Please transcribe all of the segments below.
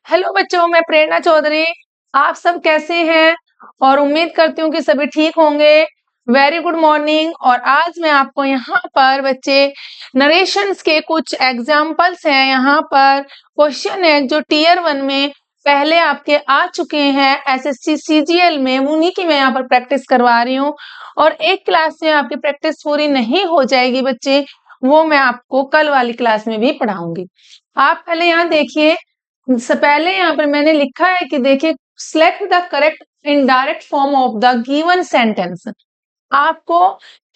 Hello बच्चों, मैं प्रेरणा चौधरी। आप सब कैसे हैं? और उम्मीद करती हूँ कि सभी ठीक होंगे। Very good morning. और आज मैं आपको यहाँ पर बच्चे नरेशंस के कुछ एग्जाम्पल्स हैं। यहाँ पर क्वेश्चन है जो टीयर 1 में पहले आपके आ चुके हैं एसएससी सीजीएल में, उन्हीं की मैं यहाँ पर प्रैक्टिस करवा रही हूँ। और एक क्लास में आपकी प्रैक्टिस पूरी नहीं हो जाएगी बच्चे, वो मैं आपको कल वाली क्लास में भी पढ़ाऊंगी। आप पहले यहाँ देखिए, इससे पहले यहाँ पर मैंने लिखा है कि देखिए, select the correct indirect form of the given sentence. आपको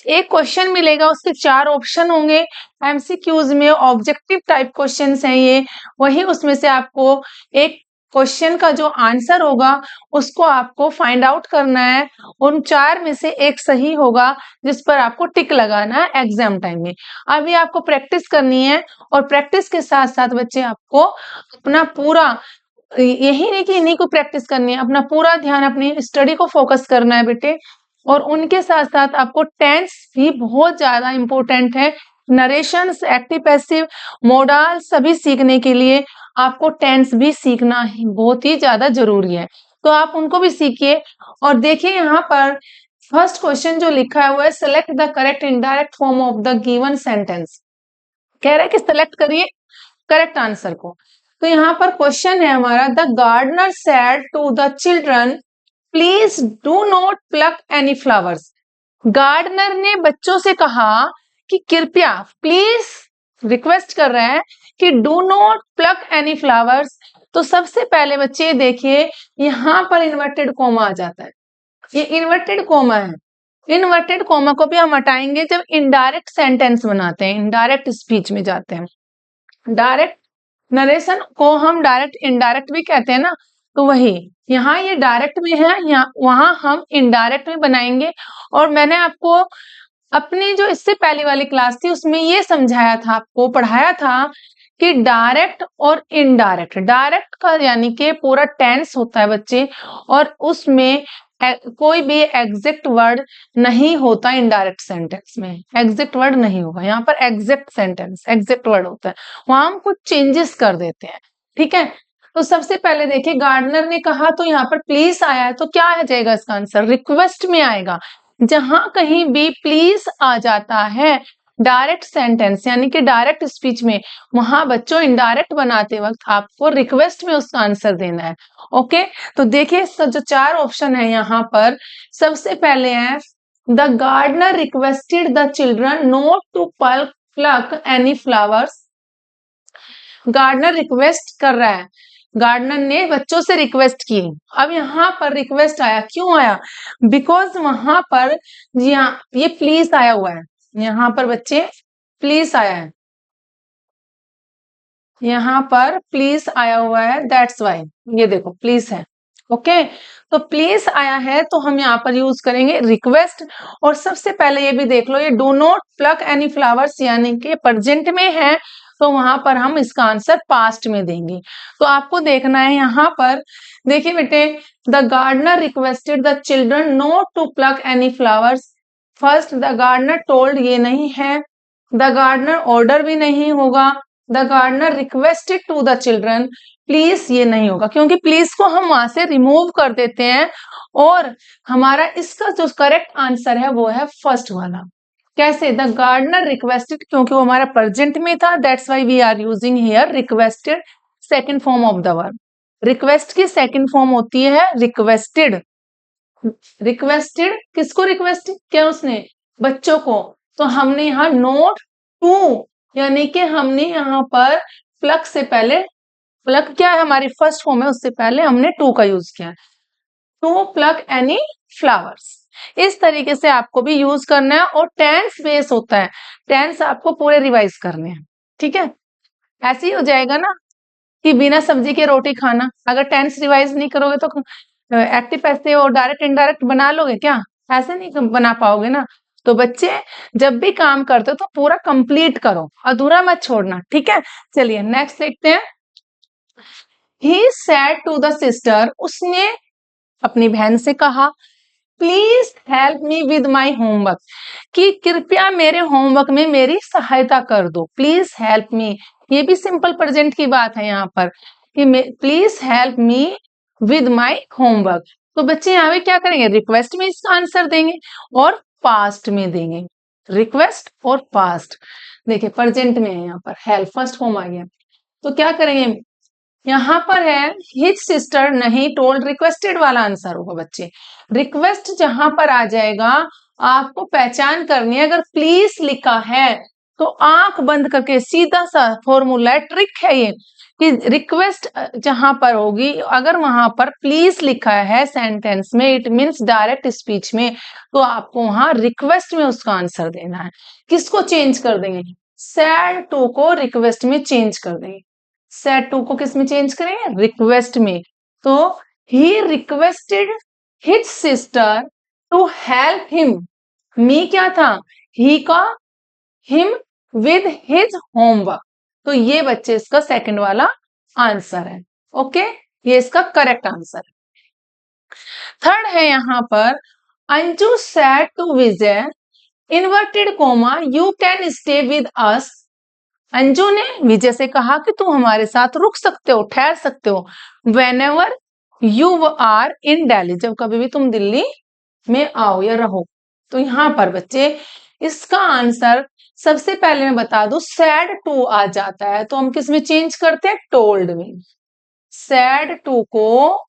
एक क्वेश्चन मिलेगा, उसके 4 ऑप्शन होंगे। एमसीक्यूज में ऑब्जेक्टिव टाइप क्वेश्चंस हैं ये, वही उसमें से आपको एक क्वेश्चन का जो आंसर होगा उसको आपको फाइंड आउट करना है। उन 4 में से एक सही होगा जिस पर आपको टिक लगाना है एग्जाम टाइम में। अभी आपको प्रैक्टिस करनी है और प्रैक्टिस के साथ साथ बच्चे आपको अपना पूरा, यही नहीं कि इन्हीं को प्रैक्टिस करनी है, अपना पूरा ध्यान अपनी स्टडी को फोकस करना है बेटे। और उनके साथ साथ आपको टेंस भी बहुत ज्यादा इंपॉर्टेंट है। नरेशंस, एक्टिव पैसिव, मोडाल सभी सीखने के लिए आपको टेंस भी सीखना ही बहुत ही ज्यादा जरूरी है, तो आप उनको भी सीखिए। और देखिए यहाँ पर फर्स्ट क्वेश्चन जो लिखा है वो है select the correct indirect form of the given sentence. कह रहा है कि सेलेक्ट करिए करेक्ट आंसर को। तो यहाँ पर क्वेश्चन है हमारा, the gardener said to the children please do not pluck any flowers. Gardener ने बच्चों से कहा कि कृपया, प्लीज रिक्वेस्ट कर रहे हैं कि do not pluck any flowers. तो सबसे पहले बच्चे देखिए, यहाँ पर इन्वर्टेड कोमा आ जाता है। ये इन्वर्टेड कोमा है। इन्वर्टेड कोमा को भी हम हटाएंगे जब इनडायरेक्ट सेंटेंस बनाते हैं, इनडायरेक्ट स्पीच में जाते हैं। डायरेक्ट नरेशन को हम डायरेक्ट इनडायरेक्ट भी कहते हैं ना, तो वही यहाँ ये डायरेक्ट में है, यहाँ वहां हम इनडायरेक्ट में बनाएंगे। और मैंने आपको अपनी जो इससे पहली वाली क्लास थी उसमें ये समझाया था, आपको पढ़ाया था कि डायरेक्ट और इनडायरेक्ट। डायरेक्ट का यानी कि पूरा टेंस होता है बच्चे, और उसमें कोई भी एग्जैक्ट वर्ड नहीं होता। इनडायरेक्ट सेंटेंस में एग्जैक्ट वर्ड नहीं होगा, यहाँ पर एग्जैक्ट सेंटेंस एग्जैक्ट वर्ड होता है, वहां हम कुछ चेंजेस कर देते हैं। ठीक है, तो सबसे पहले देखिए, गार्डनर ने कहा तो यहाँ पर प्लीज आया है, तो क्या आ जाएगा इसका आंसर? रिक्वेस्ट में आएगा। जहां कहीं भी प्लीज आ जाता है डायरेक्ट सेंटेंस यानी कि डायरेक्ट स्पीच में, वहां बच्चों इनडायरेक्ट बनाते वक्त आपको रिक्वेस्ट में उसका आंसर देना है। ओके, तो देखिए जो 4 ऑप्शन है यहाँ पर, सबसे पहले है the gardener requested the children not to pluck any flowers. Gardener request कर रहा है, गार्डनर ने बच्चों से रिक्वेस्ट की। अब यहाँ पर रिक्वेस्ट आया, क्यों आया? बिकॉज वहां पर जी हाँ, ये प्लीज आया हुआ है। यहाँ पर बच्चे प्लीज आया है, यहाँ पर प्लीज आया हुआ है, दैट्स वाई ये देखो प्लीज है। ओके, तो प्लीज आया है तो हम यहाँ पर यूज करेंगे रिक्वेस्ट। और सबसे पहले ये भी देख लो, ये do not pluck any flowers यानी कि प्रेजेंट में है, तो वहां पर हम इसका आंसर पास्ट में देंगे। तो आपको देखना है यहाँ पर, देखिए बेटे, the gardener requested the children not to pluck any flowers. First the gardener told ये नहीं है, द गार्डनर ऑर्डर भी नहीं होगा, the gardener requested to the children please ये नहीं होगा, क्योंकि प्लीज को हम वहां से रिमूव कर देते हैं। और हमारा इसका जो करेक्ट आंसर है वो है फर्स्ट वाला। कैसे? द गार्डनर रिक्वेस्टेड, क्योंकि वो हमारा प्रेजेंट में था, that's why we are using here requested, second form of the verb. Request की सेकंड फॉर्म होती है रिक्वेस्टेड। रिक्वेस्टेड किसको रिक्वेस्ट किया उसने? बच्चों को। तो हमने यहाँ नोट टू यानी कि हमने यहाँ पर प्लक से पहले, प्लक क्या है हमारी फर्स्ट फॉर्म है, उससे पहले हमने टू का यूज किया, टू प्लक एनी फ्लावर्स। इस तरीके से आपको भी यूज करना है। और टेंस बेस होता है, टेंस आपको पूरे रिवाइज करने हैं। ठीक है, ऐसे ही हो जाएगा ना कि बिना सब्जी के रोटी खाना। अगर टेंस रिवाइज नहीं करोगे तो एक्टिव पैसिव और डायरेक्ट इनडायरेक्ट बना लोगे क्या? ऐसे नहीं बना पाओगे ना। तो बच्चे जब भी काम करते हो तो पूरा कंप्लीट करो, अधूरा मत छोड़ना। ठीक है, चलिए नेक्स्ट देखते हैं। He said to the sister, उसने अपनी बहन से कहा, please help me with my homework, कि कृपया मेरे होमवर्क में मेरी सहायता कर दो। प्लीज हेल्प मी, ये भी सिंपल प्रेजेंट की बात है यहाँ पर। कि please help me with my homework. तो बच्चे यहाँ पे क्या करेंगे, रिक्वेस्ट में इसका आंसर देंगे और पास्ट में देंगे, रिक्वेस्ट और पास्ट। देखिए प्रेजेंट में है यहाँ पर हेल्प, फर्स्ट फॉर्म आ गया। तो क्या करेंगे, यहाँ पर है हिज सिस्टर, नहीं टोल्ड, रिक्वेस्टेड वाला आंसर होगा बच्चे। रिक्वेस्ट जहां पर आ जाएगा आपको पहचान करनी है। अगर प्लीज लिखा है तो आंख बंद करके, सीधा सा फॉर्मूला है, ट्रिक है ये, कि रिक्वेस्ट जहां पर होगी, अगर वहां पर प्लीज लिखा है सेंटेंस में, इट मीन्स डायरेक्ट स्पीच में, तो आपको वहां रिक्वेस्ट में उसका आंसर देना है। किसको चेंज कर देंगे, सैड टू को रिक्वेस्ट में चेंज कर देंगे। सैड टू को किस में चेंज करेंगे, रिक्वेस्ट में। तो he requested his sister to help him, me क्या था, ही का, हिम विद हिज होमवर्क। तो ये बच्चे इसका सेकंड वाला आंसर है। ओके, ये इसका करेक्ट आंसर है। थर्ड है यहां पर, Anju said to Vijay, inverted comma, you can stay with us. Anju ने विजय से कहा कि तुम हमारे साथ रुक सकते हो, ठहर सकते हो, whenever you are in Delhi, जब कभी भी तुम दिल्ली में आओ या रहो। तो यहाँ पर बच्चे इसका आंसर सबसे पहले मैं बता दूं, सैड टू आ जाता है तो हम किस में चेंज करते हैं, टोल्ड में। सैड टू को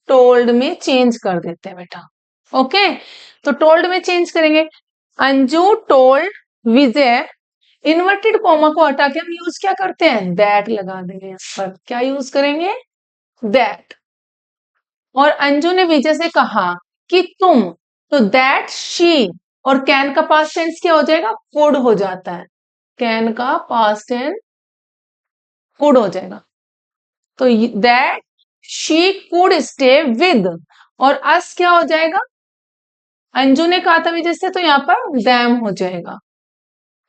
टोल्ड में चेंज कर देते हैं बेटा। ओके, तो टोल्ड में चेंज करेंगे। अंजू टोल्ड विजय, इन्वर्टेड कॉमा को हटा के हम यूज क्या करते हैं, दैट लगा देंगे यहाँ पर। क्या यूज करेंगे, दैट। और अंजू ने विजय से कहा कि तुम, तो दैट शी, और कैन का पास्ट टेंस क्या हो जाएगा, कुड हो जाता है। कैन का पास्ट टेंस कुड हो जाएगा। तो that she could stay with, और अस क्या हो जाएगा, अंजू ने कहा था विजय से, तो यहाँ पर देम हो जाएगा,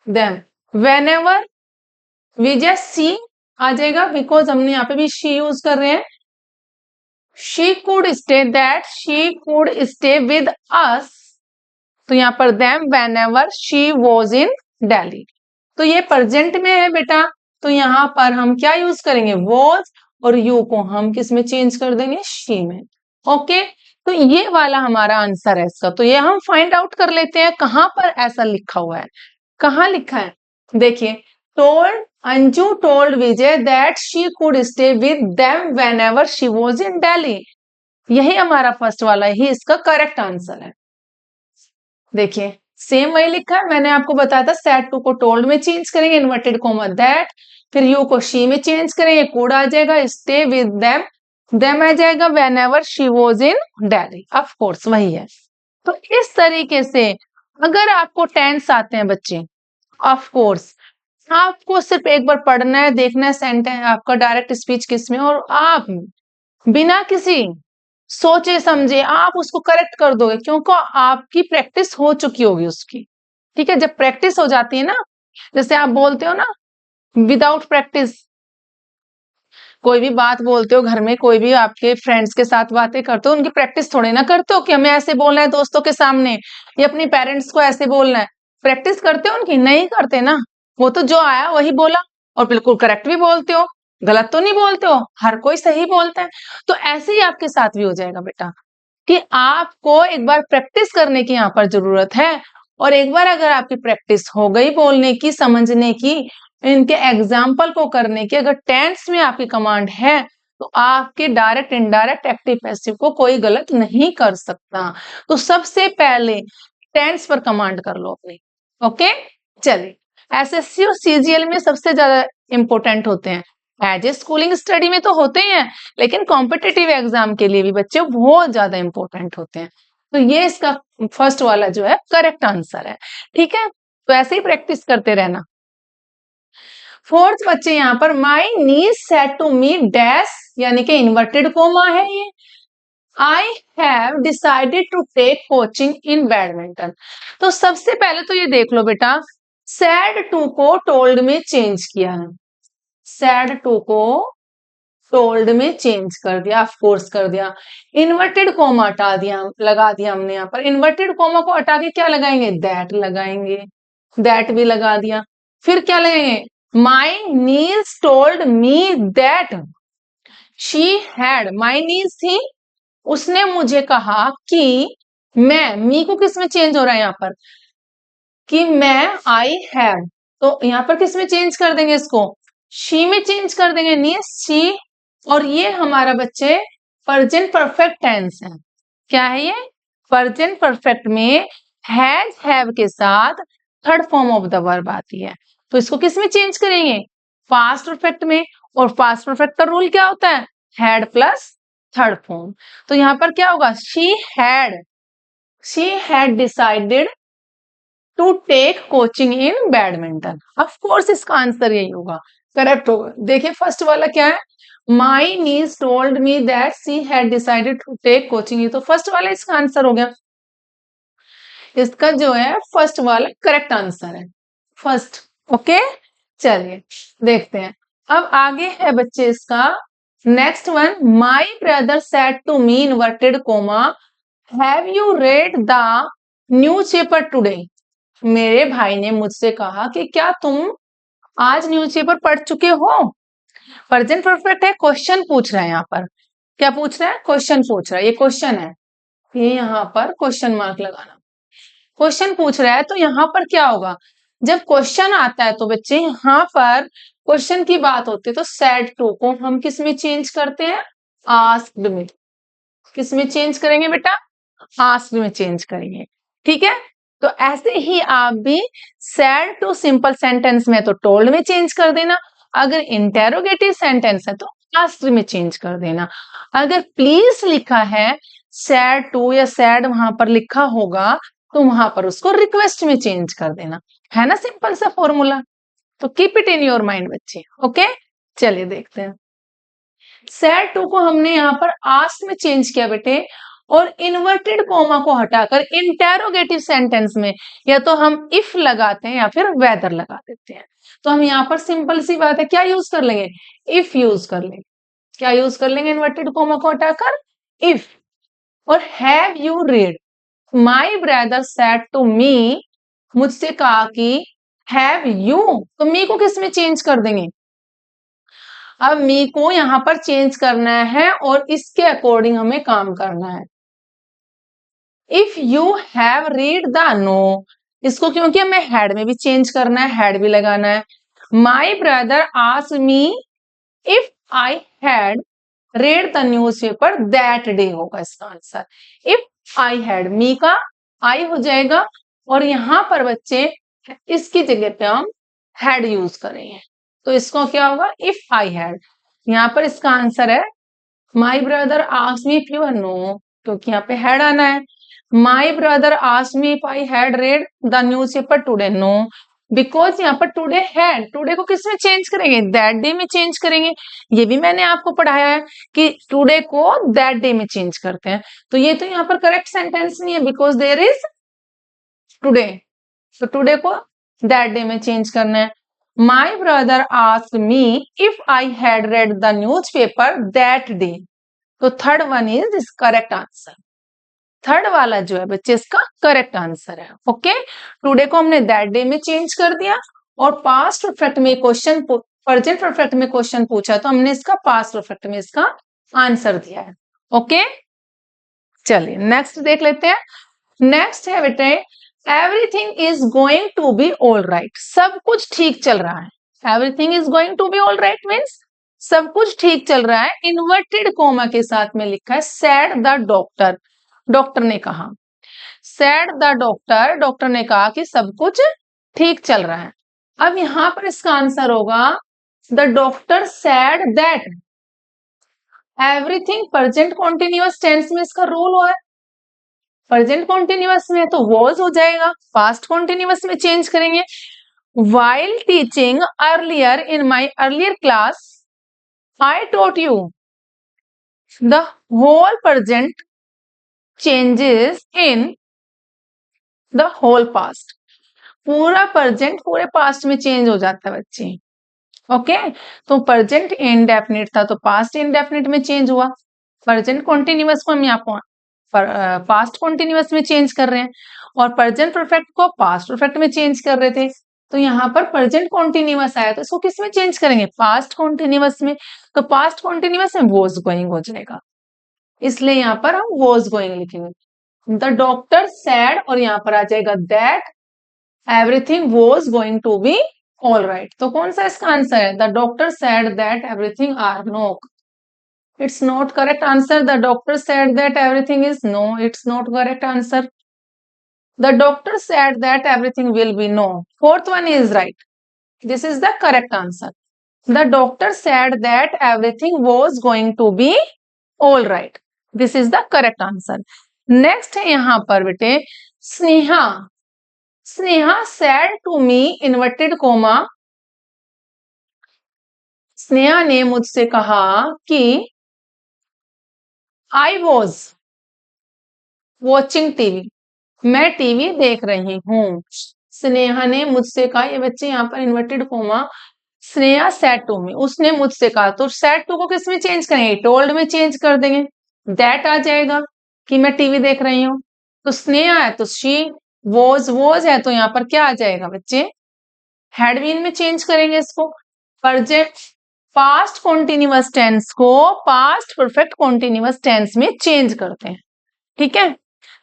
देम। वेनेवर विजय सी आ जाएगा, बिकॉज हमने यहाँ पे भी शी यूज कर रहे हैं। She could stay, that she could stay with अस, तो यहाँ per them whenever she was in Delhi. तो ये प्रेजेंट में है बेटा, तो यहाँ पर हम क्या यूज करेंगे, वॉज, और यू को हम किस में चेंज कर देंगे, शी में। ओके, तो ये वाला हमारा आंसर है इसका। तो ये हम फाइंड आउट कर लेते हैं कहां पर ऐसा लिखा हुआ है, कहां लिखा है। देखिए, told, Anju told Vijay that she could stay with them whenever she was in Delhi. यही हमारा फर्स्ट वाला ही इसका करेक्ट आंसर है। देखिए सेम वही लिखा है, मैंने आपको बताया था सैड टू को टोल्ड में चेंज करेंगे, इन्वर्टेड कोमा दैट, फिर यू को शी में चेंज करेंगे, कुड आ जाएगा, स्टे विद देम, देम आ जाएगा, whenever she was in Delhi. Of course वही है। तो इस तरीके से अगर आपको टेंस आते हैं बच्चे, ऑफ कोर्स आपको सिर्फ एक बार पढ़ना है, देखना है सेंटेंस आपका डायरेक्ट स्पीच किस में, और आप बिना किसी सोचे समझे आप उसको करेक्ट कर दोगे, क्योंकि आपकी प्रैक्टिस हो चुकी होगी उसकी। ठीक है, जब प्रैक्टिस हो जाती है ना, जैसे आप बोलते हो ना, विदाउट प्रैक्टिस कोई भी बात बोलते हो घर में, कोई भी आपके फ्रेंड्स के साथ बातें करते हो, उनकी प्रैक्टिस थोड़ी ना करते हो कि हमें ऐसे बोलना है दोस्तों के सामने, या अपने पेरेंट्स को ऐसे बोलना है। प्रैक्टिस करते हो उनकी, नहीं करते ना। वो तो जो आया वही बोला, और बिल्कुल करेक्ट भी बोलते हो, गलत तो नहीं बोलते हो, हर कोई सही बोलता है। तो ऐसे ही आपके साथ भी हो जाएगा बेटा, कि आपको एक बार प्रैक्टिस करने की यहाँ पर जरूरत है। और एक बार अगर आपकी प्रैक्टिस हो गई बोलने की, समझने की, इनके एग्जाम्पल को करने की, अगर टेंस में आपकी कमांड है, तो आपके डायरेक्ट इनडायरेक्ट एक्टिव पैसिव को कोई गलत नहीं कर सकता। तो सबसे पहले टेंस पर कमांड कर लो अपनी। ओके, चलिए, एसएससी और सीजीएल में सबसे ज्यादा इंपॉर्टेंट होते हैं, एज ए स्कूलिंग स्टडी में तो होते ही हैं, लेकिन कॉम्पिटिटिव एग्जाम के लिए भी बच्चे बहुत ज्यादा इंपॉर्टेंट होते हैं। तो ये इसका फर्स्ट वाला जो है करेक्ट आंसर है। ठीक है, तो ऐसे ही प्रैक्टिस करते रहना। फोर्थ बच्चे यहाँ पर, my niece said to me dash, यानी कि इन्वर्टेड कोमा है ये, I have decided to take coaching in badminton. तो सबसे पहले तो ये देख लो बेटा, सैड टू को टोल्ड में चेंज किया है, सैड टू को टोल्ड में चेंज कर दिया, ऑफ कोर्स कर दिया। इन्वर्टेड कोमा हटा दिया, लगा दिया हमने यहाँ पर। इन्वर्टेड कोमा को हटा के क्या लगाएंगे, दैट लगाएंगे, दैट भी लगा दिया। फिर क्या लगेंगे, my niece told me that, she had, my niece थी, उसने मुझे कहा कि मैं, मी को किस में चेंज हो रहा है यहाँ पर कि मैं, आई हैव, तो यहाँ पर किस में चेंज कर देंगे इसको, शी में चेंज कर देंगे, नी शी। और ये हमारा बच्चे प्रेजेंट परफेक्ट टेंस है। क्या है ये, प्रेजेंट परफेक्ट में हैज हैव के साथ third form of the verb आती है, तो इसको किस में चेंज करेंगे, पास्ट परफेक्ट में। और पास्ट परफेक्ट का रूल क्या होता है, हैड प्लस थर्ड फॉर्म। तो यहाँ पर क्या होगा, she had decided to take coaching in badminton. Of course इसका आंसर यही होगा, करेक्ट होगा। देखिए फर्स्ट वाला क्या है, my niece told me that she had decided to take coaching, ये तो फर्स्ट वाला इसका आंसर हो गया। इसका जो है फर्स्ट वाला करेक्ट आंसर है, फर्स्ट। ओके, चलिए देखते हैं अब आगे है बच्चे इसका next one. My brother said to me inverted comma, have you read the newspaper today. मेरे भाई ने मुझसे कहा कि क्या तुम आज न्यूज़पेपर पढ़ चुके हो। प्रेजेंट परफेक्ट है, क्वेश्चन पूछ रहा है यहाँ पर। क्या पूछ रहा है, क्वेश्चन पूछ रहा है, ये क्वेश्चन है, ये यहाँ पर क्वेश्चन मार्क लगाना। क्वेश्चन पूछ रहा है तो यहाँ पर क्या होगा, जब क्वेश्चन आता है तो बच्चे यहाँ पर क्वेश्चन की बात होती है तो सेड टू को हम किस में चेंज करते हैं, आस्क्ड में। किस में चेंज करेंगे बेटा, आस्क्ड में चेंज करेंगे। ठीक है, तो ऐसे ही आप भी सेड टू सिंपल सेंटेंस में तो टोल्ड में चेंज कर देना, अगर इंटेरोगेटिव सेंटेंस है तो आस्क्ड में चेंज कर देना। अगर प्लीज लिखा है सेड टू या सेड वहां पर लिखा होगा तो वहां पर उसको रिक्वेस्ट में चेंज कर देना, है ना, सिंपल सा फॉर्मूला। तो keep it in your mind बच्चे। ओके, चलिए देखते हैं। सेड टू को हमने यहाँ पर आस्क में चेंज किया बेटे, और इन्वर्टेड कोमा को हटाकर इंटेरोगेटिव सेंटेंस में या तो हम इफ लगाते हैं या फिर वेदर लगा देते हैं। तो हम यहाँ पर सिंपल सी बात है, क्या यूज कर लेंगे, इफ यूज कर लेंगे। क्या यूज कर लेंगे, इन्वर्टेड कोमा को हटाकर इफ। और have you read, my brother said to me, मुझसे कहा कि हैव यू, तो मी को किस में चेंज कर देंगे, अब मी को यहां पर चेंज करना है और इसके अकॉर्डिंग हमें काम करना है। If you have read the, no, इसको क्योंकि हमें हैड में भी चेंज करना है, हैड भी लगाना है। My brother asked me if I had read the newspaper that day होगा इसका आंसर। इफ आई हैड, मी का आई हो जाएगा और यहां पर बच्चे इसकी जगह पे हम हैड यूज करेंगे, तो इसको क्या होगा, इफ आई हैड। यहाँ पर इसका आंसर है my brother asked me if you, no, क्योंकि यहाँ पे हैड आना है। My brother asked me if I had read the newspaper today, no, because यहाँ पर टुडे है, टुडे को किस में चेंज करेंगे, दैट डे में चेंज करेंगे। ये भी मैंने आपको पढ़ाया है कि टुडे को दैट डे में चेंज करते हैं। तो ये तो यहाँ पर करेक्ट सेंटेंस नहीं है, बिकॉज देयर इज टुडे, तो टुडे को दैट डे में चेंज करना है। My brother asked me if I had read the newspaper that day, तो third one is this correct answer. Third वाला जो है बच्चे इसका करेक्ट आंसर है। ओके, टुडे को हमने दैट डे में चेंज कर दिया और पास्ट परफेक्ट में क्वेश्चन, प्रेजेंट परफेक्ट में क्वेश्चन पूछा तो हमने इसका पास्ट परफेक्ट में इसका आंसर दिया है। ओके, चलिए नेक्स्ट देख लेते हैं। नेक्स्ट है बेटे, everything is going to be all right, सब कुछ ठीक चल रहा है। Everything is going to be all right means सब कुछ ठीक चल रहा है, इन्वर्टेड कोमा के साथ में लिखा है सेड द डॉक्टर, डॉक्टर ने कहा। सेड द डॉक्टर, डॉक्टर ने कहा कि सब कुछ ठीक चल रहा है। अब यहां पर इसका आंसर होगा the doctor said that, everything present continuous tense में इसका रूल हुआ है, प्रेजेंट कॉन्टिन्यूअस में तो वॉज हो जाएगा, पास्ट कॉन्टिन्यूअस में चेंज करेंगे। while teaching earlier in my earlier class I taught you the whole present changes in the whole past, पूरा प्रेजेंट पूरे पास्ट में चेंज हो जाता है बच्चे। ओके, तो प्रेजेंट इंडेफिनिट था तो पास्ट इंडेफिनिट में चेंज हुआ, प्रेजेंट कॉन्टिन्यूअस को हम यहाँ पास्ट कॉन्टिन्यूअस में चेंज कर रहे हैं और प्रेजेंट परफेक्ट को पास्ट परफेक्ट में चेंज कर रहे थे। तो यहाँ पर प्रेजेंट कॉन्टिन्यूअस आया तो इसको किस में चेंज करेंगे, पास्ट कॉन्टिन्यूअस में। तो पास्ट कॉन्टिन्यूअस में वॉज गोइंग हो जाएगा, इसलिए यहाँ पर हम वॉज गोइंग लिखेंगे। द डॉक्टर सैड और यहाँ पर आ जाएगा that everything was going to be all right. तो कौन सा इसका आंसर है, the doctor said that everything are no. It's not correct answer. The doctor said that everything is no. It's not correct answer. The doctor said that everything will be no. Fourth one is right. This is the correct answer. The doctor said that everything was going to be all right. This is the correct answer. Next है यहाँ पर बेटे Sneha. Sneha said to me inverted comma। Sneha ने मुझसे कहा कि I was watching TV। मैं TV देख रही हूँ। स्नेहा ने मुझसे कहा, ये बच्चे यहाँ पर inverted comma, Sneha said to me, उसने मुझसे कहा, तो सेड टू को किस में चेंज करेंगे, टोल्ड में चेंज कर देंगे। दैट आ जाएगा कि मैं टीवी देख रही हूँ। तो स्नेहा है तो शी, वॉज है तो यहाँ पर क्या आ जाएगा बच्चे, हैड बीन में चेंज करेंगे इसको। प्रेजेंट पास्ट कॉन्टिन्यूअस टेंस को पास्ट परफेक्ट कॉन्टिन्यूअस टेंस में चेंज करते हैं, ठीक है,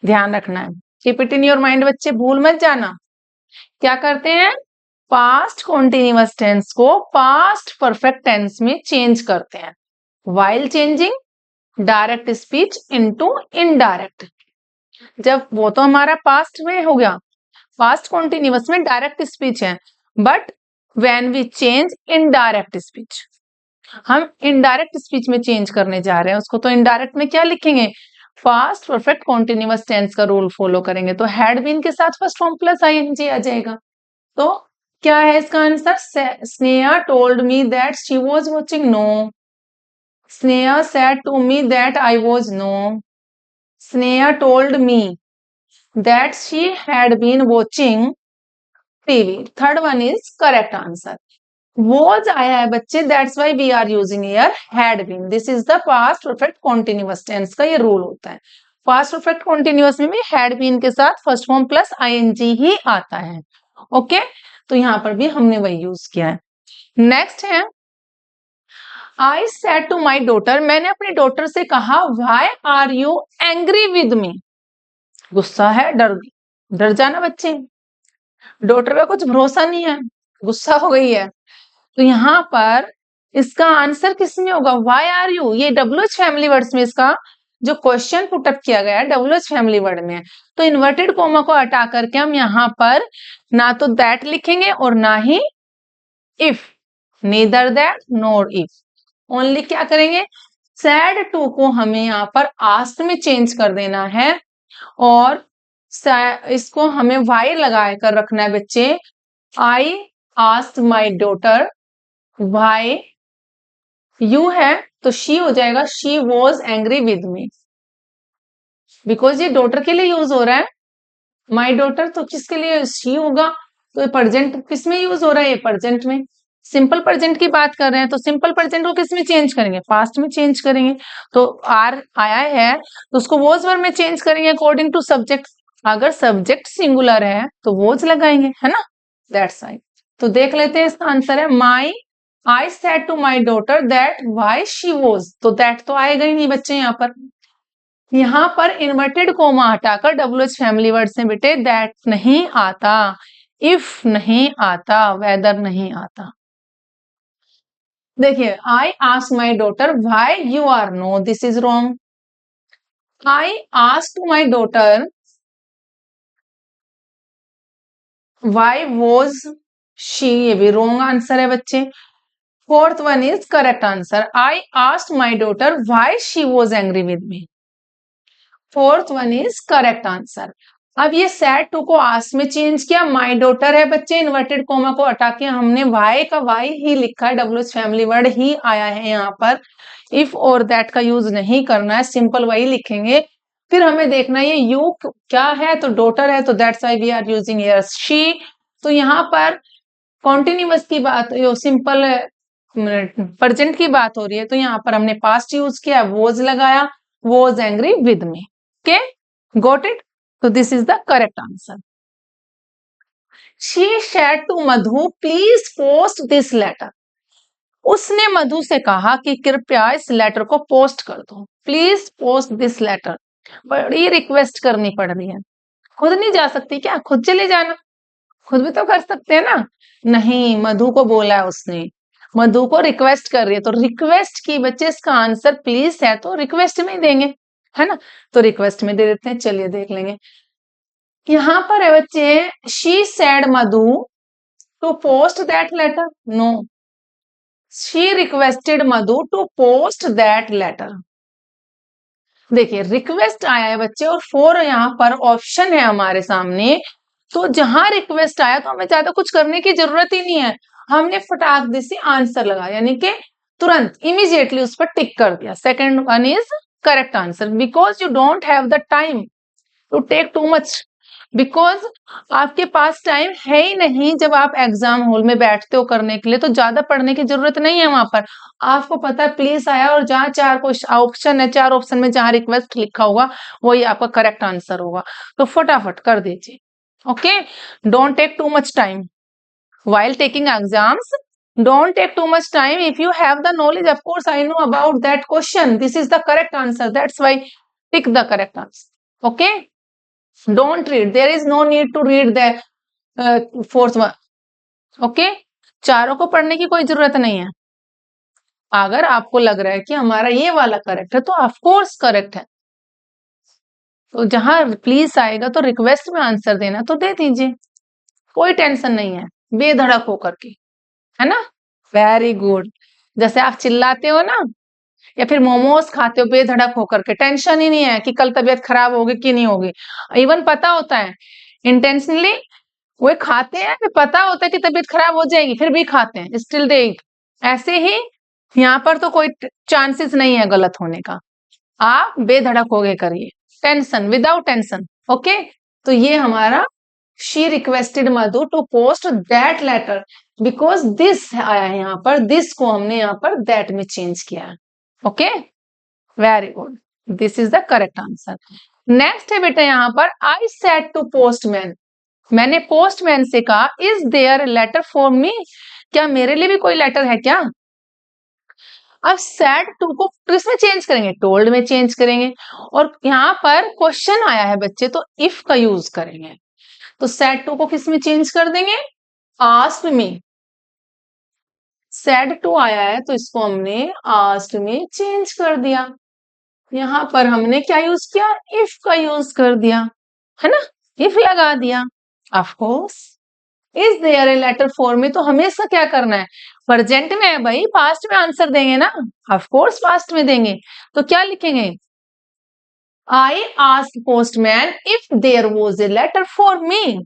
ध्यान रखना है। Keep it in your mind बच्चे, भूल मत जाना। क्या करते हैं, पास्ट कॉन्टिन्यूअस टेंस को पास्ट परफेक्ट टेंस में चेंज करते हैं, while changing direct speech into indirect. जब वो तो हमारा पास्ट में हो गया, पास्ट कॉन्टिन्यूअस में डायरेक्ट स्पीच है, but when we change indirect speech, हम इनडायरेक्ट स्पीच में चेंज करने जा रहे हैं उसको, तो इनडायरेक्ट में क्या लिखेंगे, फास्ट परफेक्ट कॉन्टिन्यूअस टेंस का रूल फॉलो करेंगे। तो हैड बीन के साथ फर्स्ट फॉर्म प्लस आईएनजी आ जाएगा। तो क्या है इसका answer, Sneha told me that she was watching no. Sneha said to me that I was no. Sneha told me that she had been watching TV. Third one is correct answer. was आया है बच्चे, that's why we are using here had been. This is the past perfect continuous tense का ये rule होता है। Past perfect continuous में भी had been के साथ फर्स्ट फॉर्म प्लस आईएनजी ही आता है। ओके, तो यहां पर भी हमने वही यूज किया है। नेक्स्ट है I said to my daughter, मैंने अपनी डॉटर से कहा why are you angry with me. गुस्सा है, डर जाना बच्चे, डॉटर का कुछ भरोसा नहीं है, गुस्सा हो गई है। तो यहाँ पर इसका आंसर किसमें होगा, वाई आर यू, ये डब्ल्यूएच फैमिली वर्ड्स में इसका जो क्वेश्चन पुटअप किया गया है डब्ल्यूएच फैमिली वर्ड में है। तो इन्वर्टेड कोमा को हटा करके हम यहाँ पर ना तो दैट लिखेंगे और ना ही if, neither that nor if, only क्या करेंगे, सैड टू को हमें यहाँ पर आस्ट में चेंज कर देना है और इसको हमें वाई लगा कर रखना है बच्चे। I asked my daughter why, you है तो शी हो जाएगा, she was angry with me, because ये डॉटर के लिए यूज हो रहा है। माई डॉटर तो किसके लिए, शी होगा, तो प्रेजेंट किस में यूज हो रहा है, ये प्रेजेंट में। सिंपल प्रेजेंट की बात कर रहे हैं तो सिंपल प्रेजेंट को किस में चेंज करेंगे, पास्ट में चेंज करेंगे। तो आर आया है तो उसको वॉज वर्ब में चेंज करेंगे अकॉर्डिंग टू सब्जेक्ट। अगर सब्जेक्ट सिंगुलर है तो वॉज लगाएंगे, है ना, दैट्स राइट। तो देख लेते हैं इसका आंसर है my I said to my daughter that why she was, तो दैट तो आएगा ही नहीं बच्चे यहाँ पर। यहाँ पर इन्वर्टेड कोमा हटाकर डब्ल्यूएच फैमिली वर्ड से बेटे दैट नहीं आता, इफ नहीं आता, वेदर नहीं आता। देखिए I ask my daughter why you are no, this is wrong. I ask to my daughter why was she, ये भी रॉन्ग आंसर है बच्चे। Fourth one is correct answer, I asked my daughter why she was angry with me. Fourth one is correct answer. अब ये said to को ask में change किया, my daughter है बच्चे, इन्वर्टेड कोमा को हटा के हमने वाई का वाई ही लिखा है, डब्ल्यूएच फैमिली वर्ड ही आया है यहाँ पर। इफ और दैट का यूज नहीं करना है, सिंपल वही लिखेंगे। फिर हमें देखना है ये यू क्या है, तो डॉटर है, तो that's why we are using here she. तो यहाँ पर कॉन्टिन्यूअस की बात, सिंपल प्रेजेंट की बात हो रही है, तो यहाँ पर हमने पास्ट यूज किया, वॉज लगाया, was angry with me. Okay, got it. तो this is the correct answer. She said to Madhu, please post this letter. उसने मधु से कहा कि कृपया इस लेटर को पोस्ट कर दो, प्लीज पोस्ट दिस लेटर। बड़ी रिक्वेस्ट करनी पड़ रही है। खुद नहीं जा सकती क्या? खुद चले जाना, खुद भी तो कर सकते हैं ना। नहीं, मधु को बोला है उसने, मधु को रिक्वेस्ट कर रही है, तो रिक्वेस्ट की बच्चे इसका आंसर प्लीज है, तो रिक्वेस्ट में ही देंगे, है ना। तो रिक्वेस्ट में दे देते हैं, चलिए देख लेंगे। यहाँ पर है बच्चे, she said Madhu to post that letter, no, she requested Madhu to post that letter. देखिए रिक्वेस्ट आया है बच्चे, और 4 यहाँ पर ऑप्शन है हमारे सामने, तो जहां रिक्वेस्ट आया तो हमें ज्यादा कुछ करने की जरूरत ही नहीं है, हमने फटाक दे से आंसर लगा, यानी कि तुरंत इमीडिएटली उस पर टिक कर दिया। Second one is correct answer, because you don't have the time to take too much, because आपके पास टाइम है ही नहीं। जब आप एग्जाम हॉल में बैठते हो करने के लिए, तो ज्यादा पढ़ने की जरूरत नहीं है। वहां पर आपको पता है प्लीज आया, और जहां 4 ऑप्शन है, 4 ऑप्शन में जहां रिक्वेस्ट लिखा होगा वही आपका करेक्ट आंसर होगा, तो फटाफट कर दीजिए। Okay, don't take too much time while taking exams. Don't take too much time. If you have the knowledge, of course I know about that question, this is the correct answer, that's why pick the correct answer. Okay, don't read, there is no need to read the fourth one. Okay, चारों को पढ़ने की कोई जरूरत नहीं है। अगर आपको लग रहा है कि हमारा ये वाला करेक्ट है, तो ऑफ कोर्स करेक्ट है, तो जहां प्लीज आएगा तो रिक्वेस्ट में आंसर देना तो दे दीजिए, कोई टेंशन नहीं है, बेधड़क होकर के, है ना। Very good. जैसे आप चिल्लाते हो ना, या फिर मोमोज खाते हो बेधड़क होकर के, टेंशन ही नहीं है कि कल तबीयत खराब होगी कि नहीं होगी। इवन पता होता है इंटेंशनली वो खाते हैं, पता होता है कि तबीयत खराब हो जाएगी, फिर भी खाते हैं, स्टिल दे इट। ऐसे ही यहाँ पर तो कोई चांसेस नहीं है गलत होने का, आप बेधड़क हो गए करिए, टेंशन विदाउट टेंशन। ओके, तो ये हमारा she requested Madhu to post that letter, because this आया है यहाँ पर, दिस को हमने यहाँ पर दैट में चेंज किया है। Okay, very good, this is the correct answer. Next है बेटा यहाँ पर, आई सेड टू पोस्टमैन, मैंने पोस्टमैन से कहा, is there letter for me, क्या मेरे लिए भी कोई लेटर है क्या। अब सैड टू को किसमें चेंज करेंगे, टोल्ड में चेंज करेंगे, और यहाँ पर क्वेश्चन आया है बच्चे, तो इफ का यूज करेंगे, तो सैड टू को किस में चेंज कर देंगे, आस्क्ड में। सैड टू आया है तो इसको हमने आस्क्ड में चेंज कर दिया, यहाँ पर हमने क्या यूज किया, इफ का यूज कर दिया, है ना, इफ लगा दिया। Of course, is there a letter for me, तो हमेशा क्या करना है, प्रेजेंट में है भाई, पास्ट में आंसर देंगे ना, ऑफ कोर्स पास्ट में देंगे, तो क्या लिखेंगे, I asked postman if there was a letter for me,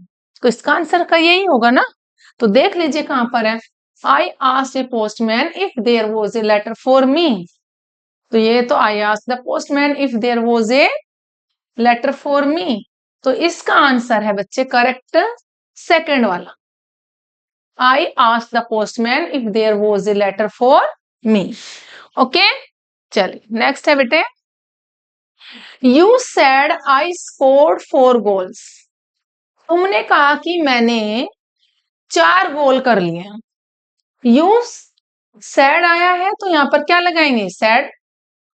तो इसका आंसर का यही होगा ना। तो देख लीजिए कहां पर है, I asked a postman if there was a letter for me, तो ये तो I asked the postman if there was a letter for me, तो इसका आंसर है बच्चे करेक्ट सेकंड वाला, I asked the postman if there was a letter for me. Okay, चलिए next है बेटे, You said I scored 4 goals. तुमने कहा कि मैंने 4 गोल कर लिए। You said आया है तो यहाँ पर क्या लगाएंगे, said,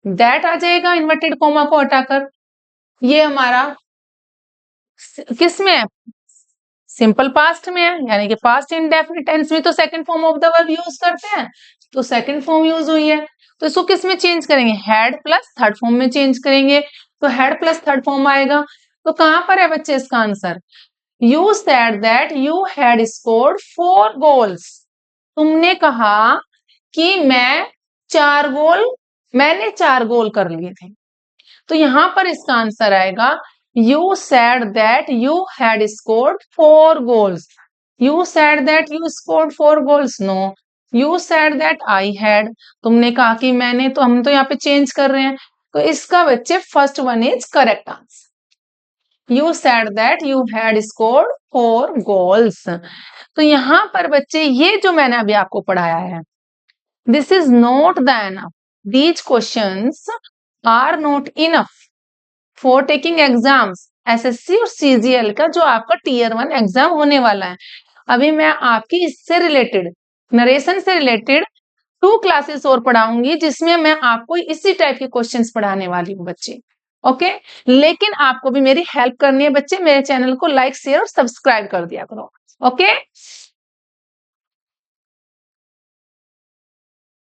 that आ जाएगा इन्वर्टेड कोमा को हटाकर, ये हमारा किस में है, सिंपल पास्ट में है, यानी कि पास्ट इंडेफिनिट टेंस में तो second form of the verb use करते हैं, तो सेकंड फॉर्म यूज हुई है, तो इसको किस में चेंज करेंगे, हैड प्लस थर्ड फॉर्म में चेंज करेंगे, तो हैड प्लस थर्ड फॉर्म आएगा। तो कहां पर है बच्चे इसका answer, you said that you had scored 4 goals, तुमने कहा कि मैंने 4 गोल कर लिए थे, तो यहां पर इसका आंसर आएगा, You said that you had scored 4 goals. You said that you scored 4 goals. No. You said that I had. तुमने कहा कि मैंने, तो हम तो यहाँ पे चेंज कर रहे हैं, तो इसका बच्चे first one is correct answer. You said that you had scored 4 goals. तो यहाँ पर बच्चे ये जो मैंने अभी आपको पढ़ाया है, this is not the enough. These questions are not enough for taking exams SSC और सीजीएल का, जो आपका टीयर 1 एग्जाम होने वाला है, अभी मैं आपकी इससे रिलेटेड, नरेशन से रिलेटेड 2 क्लासेस और पढ़ाऊंगी, जिसमें मैं आपको इसी टाइप के क्वेश्चंस पढ़ाने वाली हूँ बच्चे। ओके, लेकिन आपको भी मेरी हेल्प करनी है बच्चे। मेरे चैनल को लाइक, शेयर और सब्सक्राइब कर दिया करो। ओके।